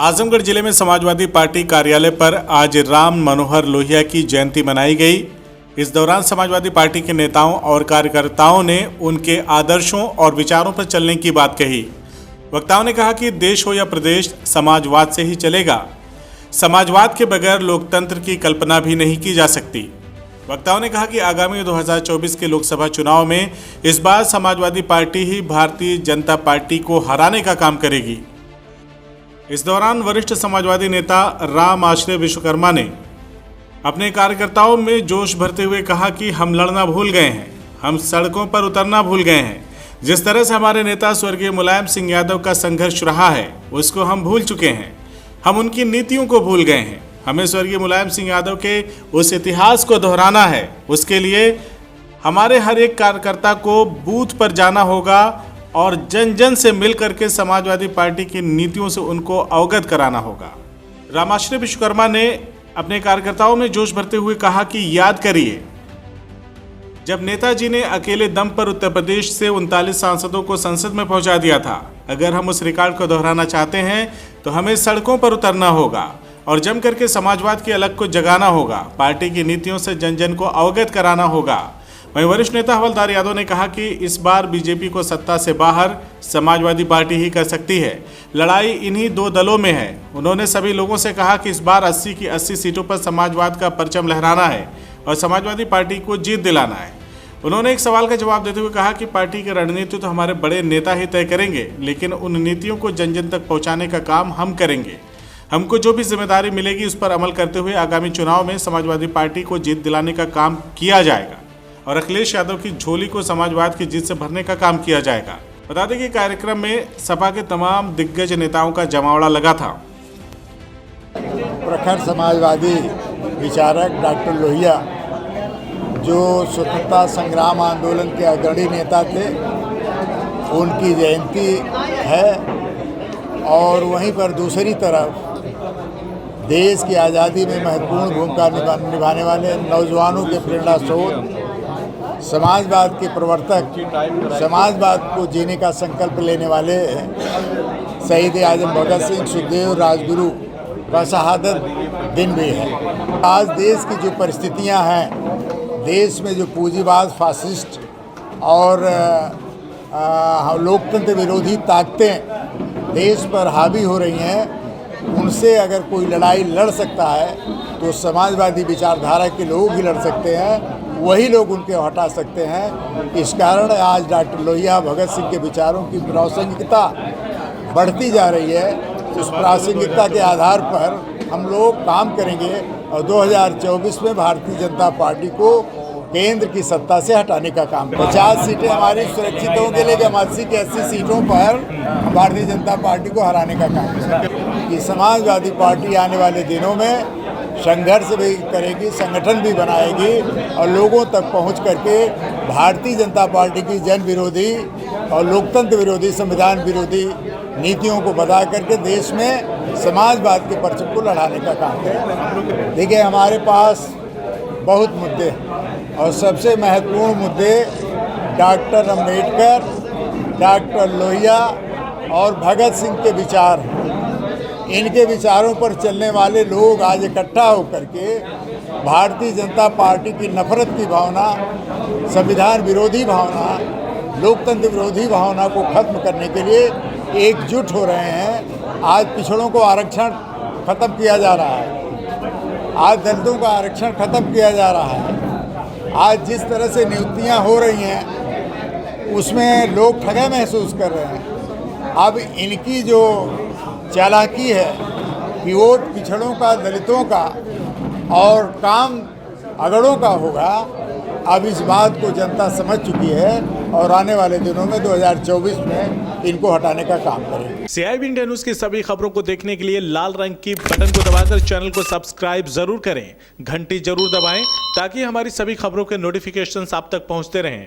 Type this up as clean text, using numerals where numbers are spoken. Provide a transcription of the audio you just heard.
आजमगढ़ जिले में समाजवादी पार्टी कार्यालय पर आज राम मनोहर लोहिया की जयंती मनाई गई। इस दौरान समाजवादी पार्टी के नेताओं और कार्यकर्ताओं ने उनके आदर्शों और विचारों पर चलने की बात कही। वक्ताओं ने कहा कि देश हो या प्रदेश, समाजवाद से ही चलेगा। समाजवाद के बगैर लोकतंत्र की कल्पना भी नहीं की जा सकती। वक्ताओं ने कहा कि आगामी 2024 के लोकसभा चुनाव में इस बार समाजवादी पार्टी ही भारतीय जनता पार्टी को हराने का काम करेगी। इस दौरान वरिष्ठ समाजवादी नेता राम आश्रय विश्वकर्मा ने अपने कार्यकर्ताओं में जोश भरते हुए कहा कि हम लड़ना भूल गए हैं, हम सड़कों पर उतरना भूल गए हैं। जिस तरह से हमारे नेता स्वर्गीय मुलायम सिंह यादव का संघर्ष रहा है उसको हम भूल चुके हैं। हम उनकी नीतियों को भूल गए हैं। हमें स्वर्गीय मुलायम सिंह यादव के उस इतिहास को दोहराना है। उसके लिए हमारे हर एक कार्यकर्ता को बूथ पर जाना होगा और जन जन से मिल करके समाजवादी पार्टी की नीतियों से उनको अवगत कराना होगा। रामाश्रय विश्वकर्मा ने अपने कार्यकर्ताओं में जोश भरते हुए कहा कि याद करिए, जब नेताजी ने अकेले दम पर उत्तर प्रदेश से 39 सांसदों को संसद में पहुंचा दिया था। अगर हम उस रिकॉर्ड को दोहराना चाहते हैं तो हमें सड़कों पर उतरना होगा और जम करके समाजवाद की अलग को जगाना होगा। पार्टी की नीतियों से जन जन को अवगत कराना होगा। वहीं वरिष्ठ नेता हवलदार यादव ने कहा कि इस बार बीजेपी को सत्ता से बाहर समाजवादी पार्टी ही कर सकती है। लड़ाई इन्हीं दो दलों में है। उन्होंने सभी लोगों से कहा कि इस बार 80 की 80 सीटों पर समाजवाद का परचम लहराना है और समाजवादी पार्टी को जीत दिलाना है। उन्होंने एक सवाल का जवाब देते हुए कहा कि पार्टी की रणनीति तो हमारे बड़े नेता ही तय करेंगे, लेकिन उन नीतियों को जन जन तक पहुँचाने का काम हम करेंगे। हमको जो भी जिम्मेदारी मिलेगी उस पर अमल करते हुए आगामी चुनाव में समाजवादी पार्टी को जीत दिलाने का काम किया जाएगा और अखिलेश यादव की झोली को समाजवाद की जीत से भरने का काम किया जाएगा। बता दें कि कार्यक्रम में सपा के तमाम दिग्गज नेताओं का जमावड़ा लगा था। प्रखर समाजवादी विचारक डॉक्टर लोहिया, जो स्वतंत्रता संग्राम आंदोलन के अग्रणी नेता थे, उनकी जयंती है। और वहीं पर दूसरी तरफ देश की आज़ादी में महत्वपूर्ण भूमिका निभाने वाले नौजवानों के प्रेरणा स्रोत, समाजवाद के प्रवर्तक, समाजवाद को जीने का संकल्प लेने वाले शहीद आजम भगत सिंह, सुखदेव, राजगुरु का शहादत दिन भी है। आज देश की जो परिस्थितियां हैं, देश में जो पूंजीवाद, फासिस्ट और लोकतंत्र विरोधी ताकतें देश पर हावी हो रही हैं, उनसे अगर कोई लड़ाई लड़ सकता है तो समाजवादी विचारधारा के लोग ही लड़ सकते हैं। वही लोग उनके हटा सकते हैं। इस कारण आज डॉक्टर लोहिया भगत सिंह के विचारों की प्रासंगिकता बढ़ती जा रही है। उस प्रासंगिकता के आधार पर हम लोग काम करेंगे और 2024 में भारतीय जनता पार्टी को केंद्र की सत्ता से हटाने का काम। 50 सीटें हमारी सुरक्षित होंगे, लेकिन 80 की 80 सीटों पर भारतीय जनता पार्टी को हराने का काम करेंगे। कि समाजवादी पार्टी आने वाले दिनों में संघर्ष भी करेगी, संगठन भी बनाएगी और लोगों तक पहुंच करके भारतीय जनता पार्टी की जन विरोधी और लोकतंत्र विरोधी, संविधान विरोधी नीतियों को बता करके देश में समाजवाद के परचम को लड़ाने का काम करें। देखिए, हमारे पास बहुत मुद्दे हैं और सबसे महत्वपूर्ण मुद्दे डॉक्टर अम्बेडकर, डॉक्टर लोहिया और भगत सिंह के विचार हैं। इनके विचारों पर चलने वाले लोग आज इकट्ठा होकर के भारतीय जनता पार्टी की नफरत की भावना, संविधान विरोधी भावना, लोकतंत्र विरोधी भावना को खत्म करने के लिए एकजुट हो रहे हैं। आज पिछड़ों को आरक्षण खत्म किया जा रहा है, आज दलितों का आरक्षण खत्म किया जा रहा है। आज जिस तरह से नियुक्तियां हो रही हैं उसमें लोग ठगा महसूस कर रहे हैं। अब इनकी जो चालाकी है कि वोट पिछड़ों का, दलितों का और काम अगड़ों का होगा, अब इस बात को जनता समझ चुकी है और आने वाले दिनों में 2024 में इनको हटाने का काम करेंगे। CIB इंडिया न्यूज की सभी खबरों को देखने के लिए लाल रंग की बटन को दबाकर चैनल को सब्सक्राइब जरूर करें, घंटी जरूर दबाएं ताकि हमारी सभी खबरों के नोटिफिकेशंस आप तक पहुंचते रहें।